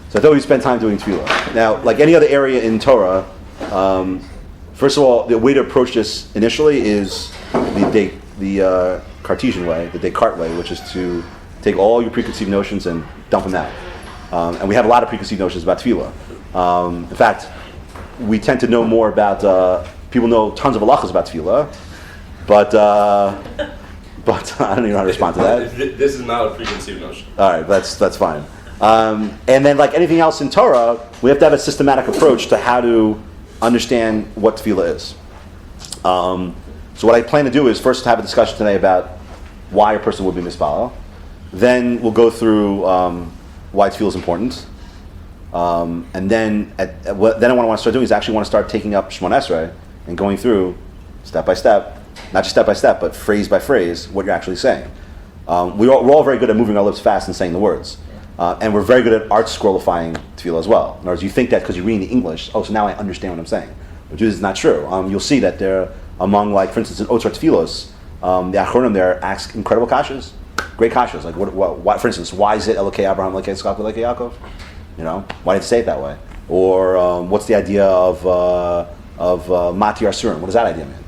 So I thought we'd spend time doing tefillah. Now, like any other area in Torah, first of all, the way to approach this initially is the Cartesian way, the Descartes way, which is to take all your preconceived notions and dump them out. And we have a lot of preconceived notions about tefillah. In fact, we tend to know more about, people know tons of halachas about tefillah, but I don't even know how to respond to that. This is not a preconceived notion. All right, that's fine. And then, like anything else in Torah, we have to have a systematic approach to how to understand what tefillah is. So what I plan to do is first have a discussion today about why a person would be mispalel. Then we'll go through why tefillah is important. And then what I want to start doing is actually want to start taking up Shemon Esrei and going through step by step, not just step by step, but phrase by phrase, what you're actually saying. We're all very good at moving our lips fast and saying the words. And we're very good at art scrollifying tefillah as well. In other words, you think that because you're reading the English, so now I understand what I'm saying. But this is not true. You'll see that there, among, like, for instance, in Otzar Tefillos, the Achronim there ask incredible kashas, great kashas. Like, what, for instance, why is it Elokei Abraham, Elokei Yitzchak, Elokei Yaakov? You know, why did it say it that way? Or what's the idea of Mati Arsurim? What does that idea mean?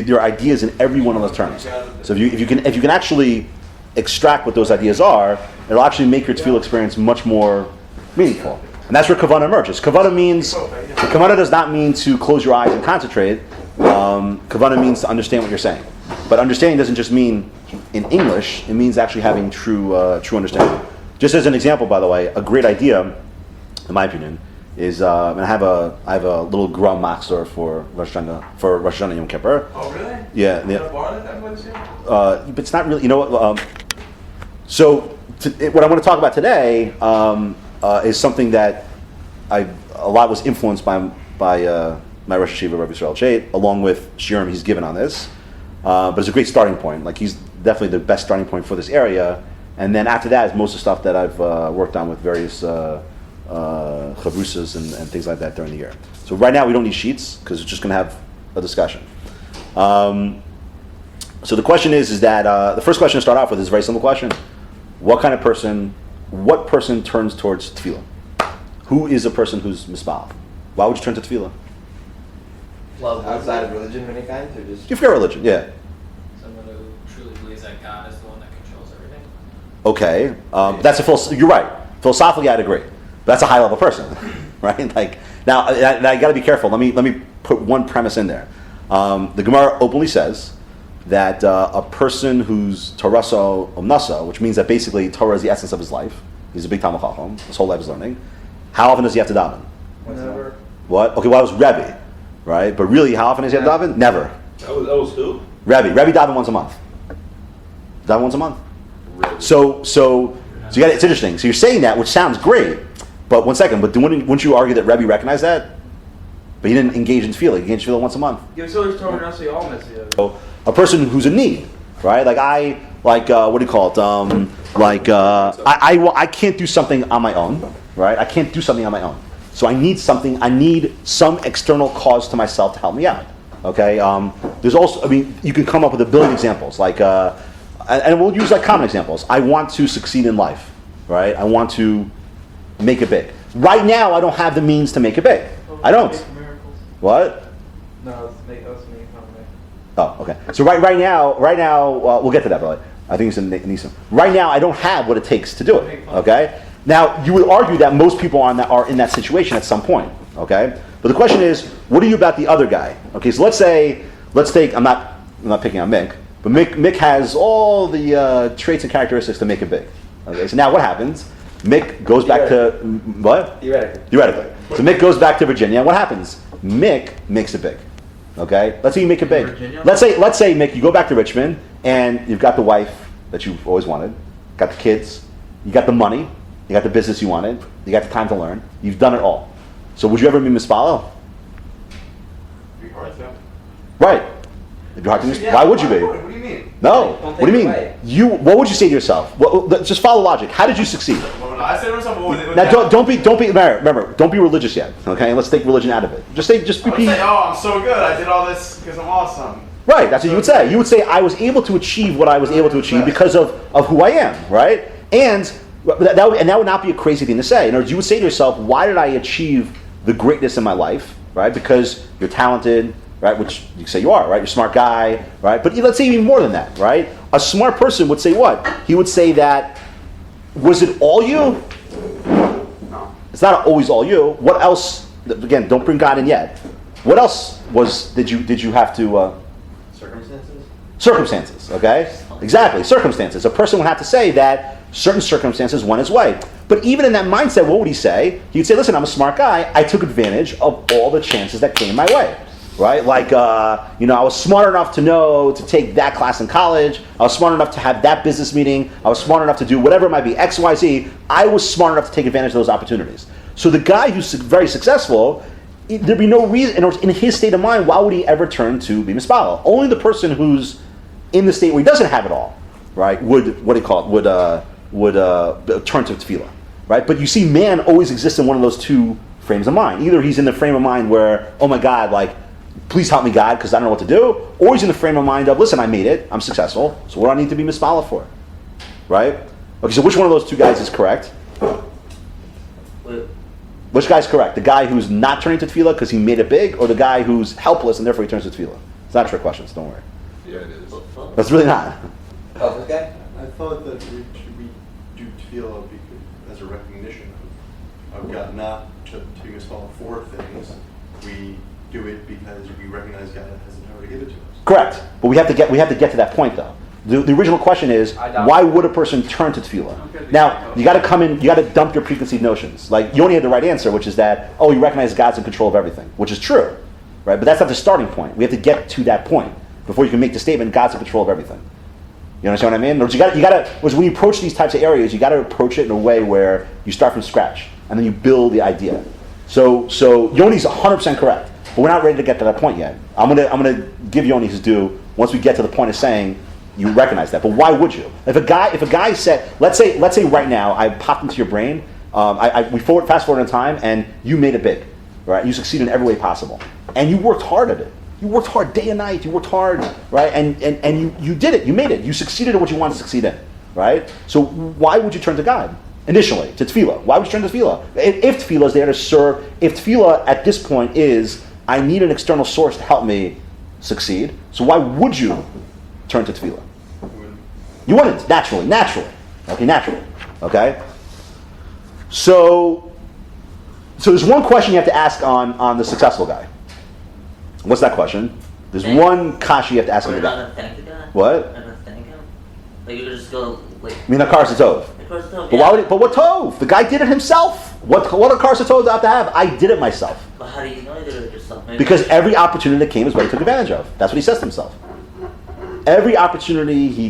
There are ideas in every one of those terms. So if you can actually extract what those ideas are, it'll actually make your tefillah experience much more meaningful. And that's where kavanah emerges. Kavanah does not mean to close your eyes and concentrate. Kavanah means to understand what you're saying. But understanding doesn't just mean in English, it means actually having true understanding. Just as an example, by the way, a great idea, in my opinion, is and I have a little Gra Machzor for Rosh Hashanah Yom Kippur. Oh, really? Yeah. But it's not really, you know what? What I want to talk about today is something that a lot was influenced by my Rosh Hashiva, Rabbi Yisrael Chait, along with shiurim he's given on this. But it's a great starting point. Like, he's definitely the best starting point for this area. And then after that is most of the stuff that I've worked on with various chavrusas and things like that during the year. So right now we don't need sheets because we're just going to have a discussion. So the question is that the first question to start off with is a very simple question. What person turns towards tefillah? Who is a person who's mispal? Why would you turn to tefillah? Love outside of religion of any kind, or just... You forget religion, yeah. Someone who truly believes that God is the one that controls everything. Okay, you're right. Philosophically, I'd agree. But that's a high-level person, right? Like, now I got to be careful. Let me put one premise in there. The Gemara openly says that a person who's Toraso Omnasa, which means that basically Torah is the essence of his life. He's a big Talmud Chacham. His whole life is learning. How often does he have to daven? Never. What? Okay, well, that was Rebbe, right? But really, how often does he have to daven? Never. That was who? Rebbe daven once a month. Daven once a month. Rebbe. So it's interesting. So you're saying that, which sounds great, but one second. But wouldn't you argue that Rebbe recognized that? But he didn't engage in tefillah. He engaged in tefillah once a month. So a person who's in need, right? What do you call it? I can't do something on my own, right? I can't do something on my own. So I need some external cause to myself to help me out. Okay. There's also, you can come up with a billion examples, and we'll use common examples. I want to succeed in life, right? I want to make it big. Right now, I don't have the means to make it big. I don't. What? No, let's make fun of me. Oh, okay. So right now, we'll get to that, brother. I think it's in Nisa. Right now, I don't have what it takes to do it. Okay. Now, you would argue that most people are in that situation at some point. Okay. But the question is, what are you about the other guy? Okay. So let's take. I'm not picking on Mick, but Mick has all the traits and characteristics to make it big. Okay. So now what happens? Mick goes back to what? Theoretically. So Mick goes back to Virginia. And what happens? Mick makes it big. Okay, let's say you make it big. Virginia? Let's say Mick, you go back to Richmond and you've got the wife that you've always wanted, got the kids, you got the money, you got the business you wanted, you got the time to learn. You've done it all. So would you ever be mispalel? Be hard to. Right. If you're hard to why would you be? What do you mean? No. What do you mean? What would you say to yourself? Just follow logic. How did you succeed? I said to myself, now don't be. Remember, don't be religious yet. Okay, let's take religion out of it. Just be. I'm so good. I did all this because I'm awesome. Right. That's what you would say. You would say I was able to achieve what I was able to achieve because of who I am. Right. And But that would not be a crazy thing to say. In other words, you would say to yourself, why did I achieve the greatness in my life, right? Because you're talented, right? Which you say you are, right? You're a smart guy, right? But let's say even more than that, right? A smart person would say what? He would say that, was it all you? No. It's not always all you. What else? Again, don't bring God in yet. What else did you have to? Circumstances? Circumstances, okay? Exactly, circumstances. A person would have to say that certain circumstances went his way. But even in that mindset, what would he say? He would say, listen, I'm a smart guy. I took advantage of all the chances that came my way, right? Like, I was smart enough to know to take that class in college. I was smart enough to have that business meeting. I was smart enough to do whatever it might be, X, Y, Z. I was smart enough to take advantage of those opportunities. So the guy who's very successful, there'd be no reason, in his state of mind, why would he ever turn to be mispala? Only the person who's in the state where he doesn't have it all, right, would turn to tefillah, right? But you see, man always exists in one of those two frames of mind. Either he's in the frame of mind where, oh my God, like, please help me, God, because I don't know what to do, or he's in the frame of mind of, listen, I made it, I'm successful, so what do I need to be mispala for, right? Okay, so which one of those two guys is correct? Which guy's correct? The guy who's not turning to tefillah because he made it big, or the guy who's helpless and therefore he turns to tefillah? It's not trick questions, don't worry. Yeah, it is. That's really not. Oh, this guy? I thought that we do tefillah as a recognition of God, not to be mispala for things. We do it because we recognize God has the power to give it to us. Correct, but we have to get to that point though. The original question is, why would a person turn to tefillah? Now, you got to come in, you got to dump your preconceived notions. Like, you only had the right answer, which is that, oh, you recognize God's in control of everything, which is true, right? But that's not the starting point. We have to get to that point before you can make the statement, God's in control of everything. You understand what I mean? In other words, you got to, when you approach these types of areas, you got to approach it in a way where you start from scratch, and then you build the idea. So Yoni's 100% correct, but we're not ready to get to that point yet. I'm gonna give Yoni his due once we get to the point of saying, you recognize that, but why would you? If a guy said, let's say right now, I popped into your brain, we fast forward in time, and you made it big, right? You succeeded in every way possible, and you worked hard at it. You worked hard day and night. You worked hard, right? And you did it. You made it. You succeeded at what you wanted to succeed in, right? So why would you turn to God initially, to tefillah? Why would you turn to tefillah? If tefillah is there to serve, if tefillah at this point is, I need an external source to help me succeed, so why would you turn to tefillah? You wouldn't, naturally. Okay, naturally. Okay? So there's one question you have to ask on the successful guy. What's that question? There's one kasha you have to ask on the guy. What? Like you could just go like. I mean, a karsa tov. But Yeah. why would? But what tov? The guy did it himself. What a karsa tov do I have to have? I did it myself. But how do you know you did it yourself? Maybe Because every opportunity that came is what he took advantage of. That's what he says to himself. Every opportunity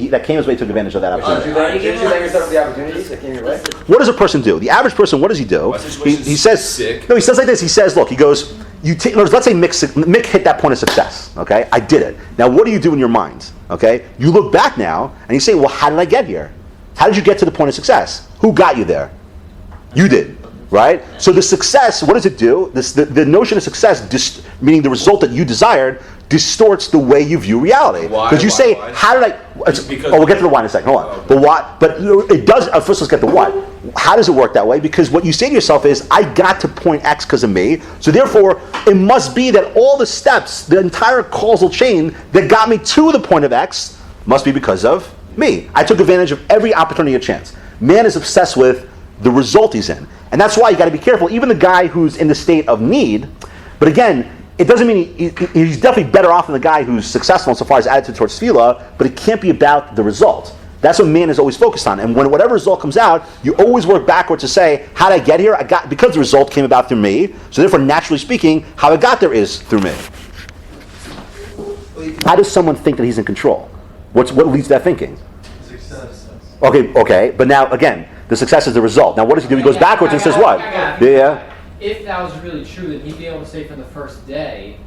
that came his way, he took advantage of that opportunity. Did you let yourself the opportunities that came your way? What does a person do? The average person, what does he do? My situation's He says, sick. no, he says like this. He says, look, he goes, let's say Mick hit that point of success. Okay, I did it. Now, what do you do in your mind? Okay, you look back now and you say, well, how did I get here? How did you get to the point of success? Who got you there? You did, right? So the success, what does it do? The notion of success, meaning the result that you desired, distorts the way you view reality. Why? Because you say, Why? how did I? Because- we'll get to the why in a second. Hold on. Okay. But why? But it does. First, let's get the what. How does it work that way? Because what you say to yourself is, I got to point X because of me. So therefore, it must be that all the steps, the entire causal chain that got me to the point of X, must be because of me. I took advantage of every opportunity and chance. Man is obsessed with the result he's in, and that's why you got to be careful. Even the guy who's in the state of need, but again, it doesn't mean he's definitely better off than the guy who's successful insofar as attitude towards tefillah, but it can't be about the result. That's what man is always focused on. And when whatever result comes out, you always work backwards to say, how did I get here? I got because the result came about through me. So therefore, naturally speaking, how I got there is through me. How does someone think that he's in control? What leads to that thinking? Success. Okay. But now, again, the success is the result. Now, what does he do? He goes backwards and says what? Yeah. If that was really true, then he'd be able to say from the first day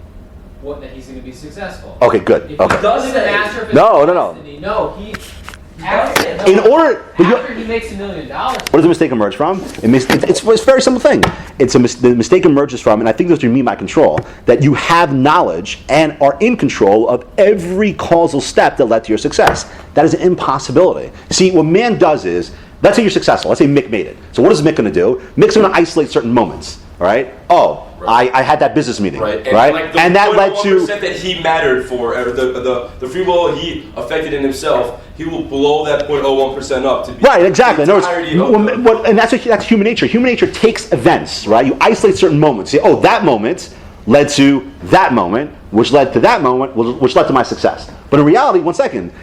that he's going to be successful. Okay, good. If Okay. he doesn't master of his No. destiny, he In order, after he makes $1 million. what does the mistake emerge from? It's a very simple thing. The mistake emerges from, and I think this is me by control, that you have knowledge and are in control of every causal step that led to your success. That is an impossibility. See, what man does is, Let's say you're successful. Let's say Mick made it. So what is Mick going to do? Mick's going to isolate certain moments. All right. Oh, Right. I had that business meeting. Right. Right. Like the And that led to. that he mattered for, or the free will he affected in himself, he will blow that 0.01% up to be Right, exactly. the In other entirety words, of and that's human nature. Human nature takes events, right? You isolate certain moments. You say, oh, that moment led to that moment, which led to that moment, which led to my success. But in reality, one second,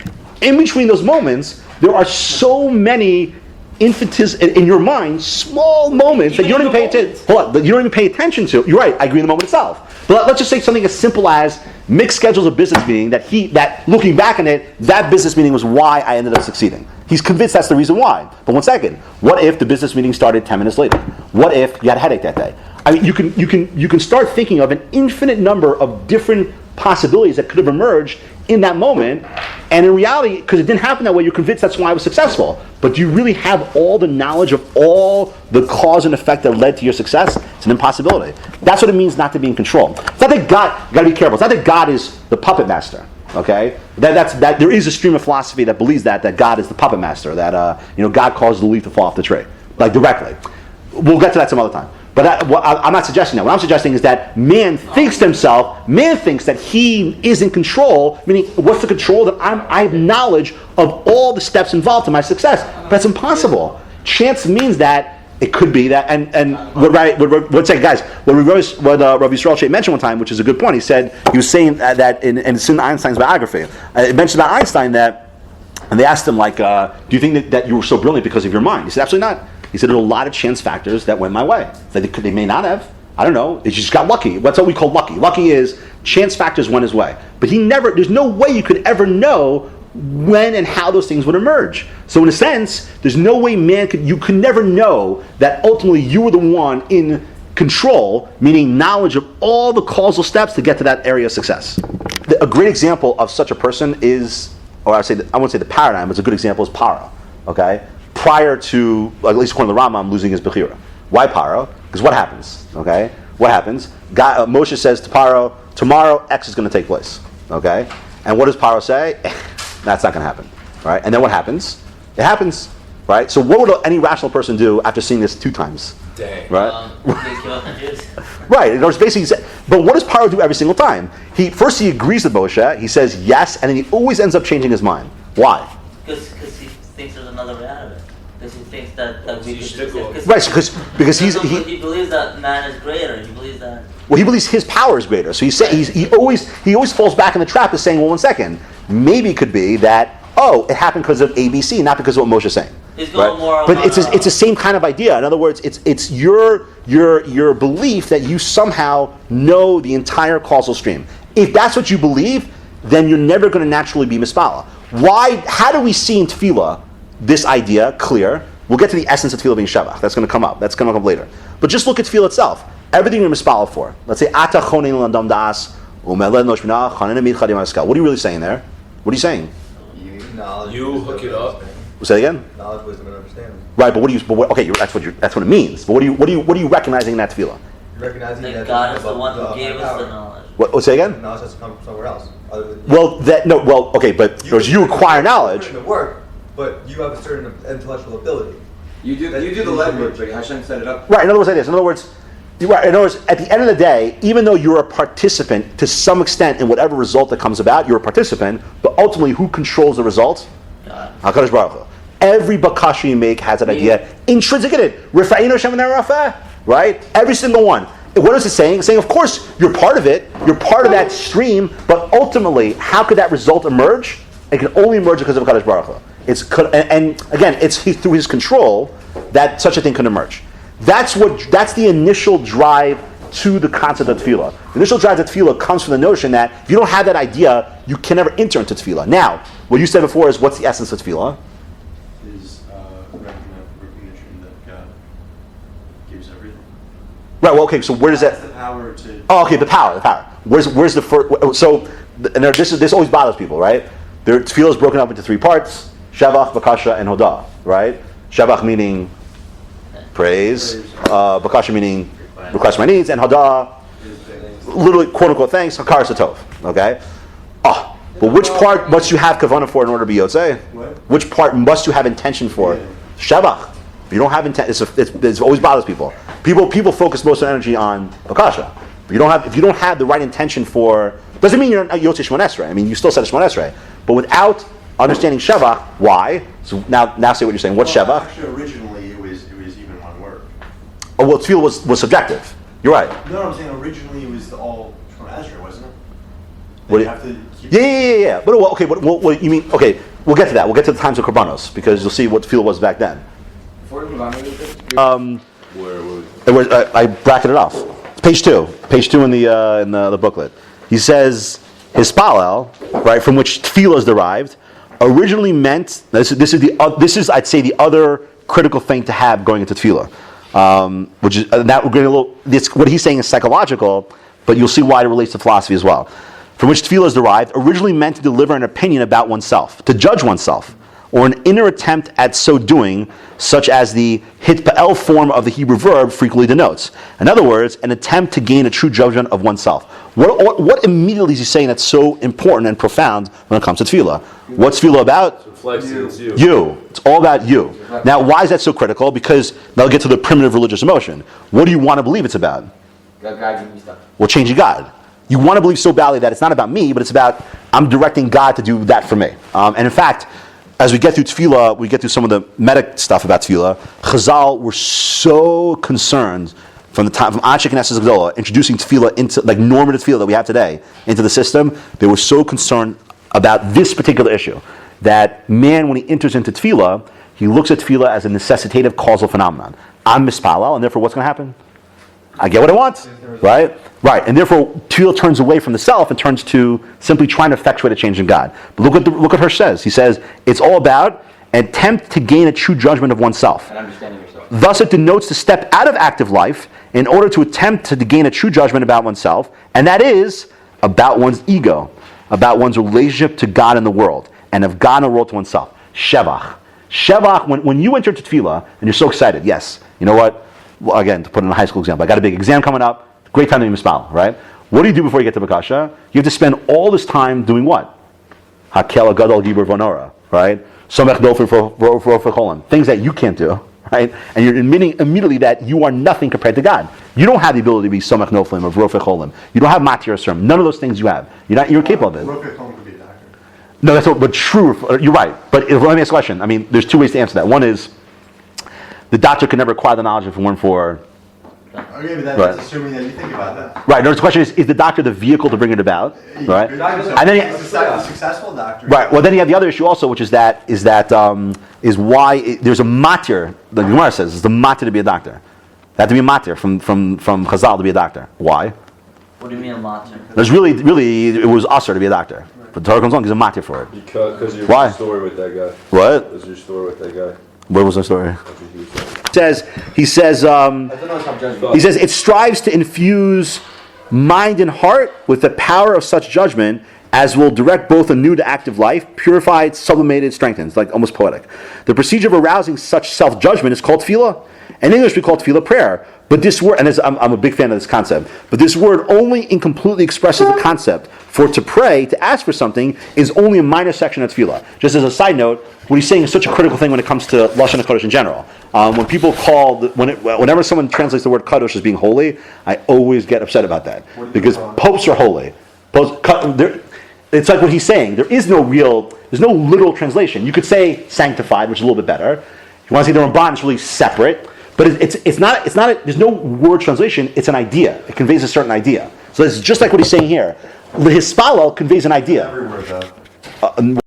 in between those moments, there are so many in your mind, small moments that you don't even pay attention. Hold on, that you don't even pay attention to. You're right. I agree in the moment itself. But let's just say something as simple as Mick schedules a business meeting that looking back on it, that business meeting was why I ended up succeeding. He's convinced that's the reason why. But one second, what if the business meeting started 10 minutes later? What if you had a headache that day? I mean, you can start thinking of an infinite number of different possibilities that could have emerged in that moment, and in reality, because it didn't happen that way, you're convinced that's why I was successful. But do you really have all the knowledge of all the cause and effect that led to your success? It's an impossibility. That's what it means not to be in control. It's not that God, you got to be careful. It's not that God is the puppet master. Okay, that there is a stream of philosophy that believes that God is the puppet master. That God causes the leaf to fall off the tree, like directly. We'll get to that some other time. But I'm not suggesting that. What I'm suggesting is that man thinks that he is in control, meaning what's the control? That I have knowledge of all the steps involved in my success. But that's impossible. Chance means that it could be that, and what guys, what Rav Yisrael Shea mentioned one time, which is a good point. He was saying that in Einstein's biography, it mentioned about Einstein that, and they asked him do you think that you were so brilliant because of your mind? He said absolutely not. He said there are a lot of chance factors that went my way. They may not have. I don't know. It just got lucky. That's what we call lucky. Lucky is chance factors went his way. But there's no way you could ever know when and how those things would emerge. So in a sense, there's no way you could never know that ultimately you were the one in control, meaning knowledge of all the causal steps to get to that area of success. A great example of such a person is, or I won't say the paradigm, but a good example is Paro. Okay? Prior to, at least according to the Rambam, losing his Bechira. Why Paro? Because what happens? Okay, what happens? Moshe says to Paro, tomorrow X is going to take place. Okay, and what does Paro say? That's not going to happen. Right, and then what happens? It happens. Right. So what would any rational person do after seeing this 2 times? Dang. Right. Right. It was basically. But what does Paro do every single time? He agrees with Moshe. He says yes, and then he always ends up changing his mind. Why? Because he thinks there's another way out of it. Because he thinks that we You could stick with it. Right. Because he believes that man is greater. He believes that. Well, he believes his power is greater. So he always falls back in the trap of saying, well, 1 second, maybe it could be that, it happened because of ABC, not because of what Moshe's saying. He's going more. But it's the same kind of idea. In other words, it's your belief that you somehow know the entire causal stream. If that's what you believe, then you're never going to naturally be mispala. Why? How do we see in Tefillah this idea clear? We'll get to the essence of Tefillah being Shavach. That's going to come up. That's going to come up later. But just look at Tefillah itself. Everything you're mispala for. Let's say Ata chonin l'adam das u'meled noshmina chanin amid chadim haskal. What are you really saying there? What are you saying? Knowledge. You hook it up. Say it again. Knowledge, wisdom, and understanding. Right, but that's what it means. But what are you recognizing in that Tefillah? Recognizing That that God is the one who gave us the knowledge. What say again? Knowledge has to come from somewhere else. Other than But you acquire knowledge. Put in the work, but you have a certain intellectual ability. You do the legwork, but Hashem set it up. Right. In other words, like this. In other words, at the end of the day, even though you're a participant to some extent in whatever result that comes about, you're a participant. But ultimately, who controls the result? God. HaKadosh Baruch Hu. Every bakasha you make has that idea intrinsic in it. Rifa'inu Hashem v'nei rafah. Right. Every single one. What is it saying? It's saying, of course, you're part of it. You're part of that stream. But ultimately, how could that result emerge? It can only emerge because of HaKadosh Baruch Hu. And again, it's through his control that such a thing can emerge. That's the initial drive to the concept of tefillah. The initial drive to tefillah comes from the notion that if you don't have that idea, you can never enter into tefillah. Now, what you said before is, what's the essence of tefillah? Is recognition that God gives everything. Right. Well, okay. So where does That's that? the power to. Oh, okay. The power. Where's the first? So, this always bothers people, right? Their tefillah is broken up into 3 parts: Shavach, Bakasha, and Hodah. Right? Shavach meaning praise, Bakasha meaning request my needs, and Hodah, literally quote unquote thanks. Hakar Satov. Okay. But which part must you have kavanah for in order to be yotzei? What? Which part must you have intention for? Shevach. If you don't have intent, it always bothers people. People focus most of their energy on bakasha. If you don't have the right intention for, doesn't mean you're not Yotzei Shemon Esrei. I mean, you still said Shemon Esrei, but without understanding Shevach, why? So now say what you're saying. What's Shevach? Actually, originally it was even one word. Oh, well, tefillah was subjective. You're right. No, I'm saying originally it was all Shemon Esrei, wasn't it? What You do have to keep Yeah. But okay, what you mean? Okay, we'll get to that. We'll get to the times of Korbanos because you'll see what tefillah was back then. Before we move on, It was, I bracketed it off. It's page two in the booklet. He says his palel, right, from which tefillah is derived, originally meant. This is I'd say the other critical thing to have going into tefillah, which is that we're getting a little. This what he's saying is psychological, but you'll see why it relates to philosophy as well. From which tefillah is derived, originally meant to deliver an opinion about oneself, to judge oneself, or an inner attempt at so doing, such as the hitpa'el form of the Hebrew verb frequently denotes. In other words, an attempt to gain a true judgment of oneself. What immediately is he saying that's so important and profound when it comes to tefillah? What's tefillah about? It's you. You. It's all about you. Now, why is that so critical? Because now we'll get to the primitive religious emotion. What do you want to believe it's about? God give me stuff. Well, changing God. You want to believe so badly that it's not about me, but it's about I'm directing God to do that for me. And in fact, as we get through tefillah, we get through some of the meta stuff about tefillah. Chazal were so concerned from the time from Anshe Knesset Gdolah introducing tefillah into like normative tefillah that we have today into the system. They were so concerned about this particular issue that man, when he enters into tefillah, he looks at tefillah as a necessitative causal phenomenon. I'm mispalel, and therefore, what's going to happen? I get what I want, right? Right, and therefore, tefillah turns away from the self and turns to simply trying to effectuate a change in God. But look what Hirsch says. He says it's all about an attempt to gain a true judgment of oneself. And understanding yourself. Thus, it denotes to step out of active life in order to attempt to gain a true judgment about oneself, and that is about one's ego, about one's relationship to God and the world, and of God and the world to oneself. Shevach. Shevach, when you enter to tefillah, and you're so excited, yes, you know what? Well, again, to put in a high school example, I got a big exam coming up. Great time to be mispal, right? What do you do before you get to Bakasha? You have to spend all this time doing what? Hakel gadol gibur vonora, right? Somech dofer for cholim. Things that you can't do, right? And you're admitting immediately that you are nothing compared to God. You don't have the ability to be somech noflim or vrofe cholim. You don't have matir asrim. None of those things you have. You're capable of it. Roke Home could be a doctor. No, that's what. But true. You're right. But let me ask a question. I mean, there's two ways to answer that. One is the doctor could never acquire the knowledge if it weren't for. Okay, but that's Right. assuming that you think about that. Right. No, the question is the doctor the vehicle to bring it about? Right. And then He's a successful doctor. right. Well, then you have the other issue also, which is why there's a matir. The Gemara says it's the matir to be a doctor. That had to be a matir from Chazal to be a doctor. Why? What do you mean a matzah? There's really it was usher to be a doctor. But the Torah comes along, he's a matir for it. Because your Why? story with that guy. What? What's your story with that guy? What was the story? That's what he was saying. He says. I don't know if I'm judging. He says it strives to infuse mind and heart with the power of such judgment as will direct both anew to active life, purified, sublimated, strengthens, like almost poetic. The procedure of arousing such self-judgment is called tefillah. In English, we call it tefillah prayer. But this word, and I'm a big fan of this concept, but this word only incompletely expresses the concept. For to pray, to ask for something, is only a minor section of tefillah. Just as a side note, what he's saying is such a critical thing when it comes to Lashon HaKodesh in general. When people whenever someone translates the word Kadosh as being holy, I always get upset about that. Because popes are holy. It's like what he's saying. There's no literal translation. You could say sanctified, which is a little bit better. If you want to say the Ramban, it's really separate. But it's not. There's no word translation. It's an idea. It conveys a certain idea. So it's just like what he's saying here. The Hispalo conveys an idea. Every word though.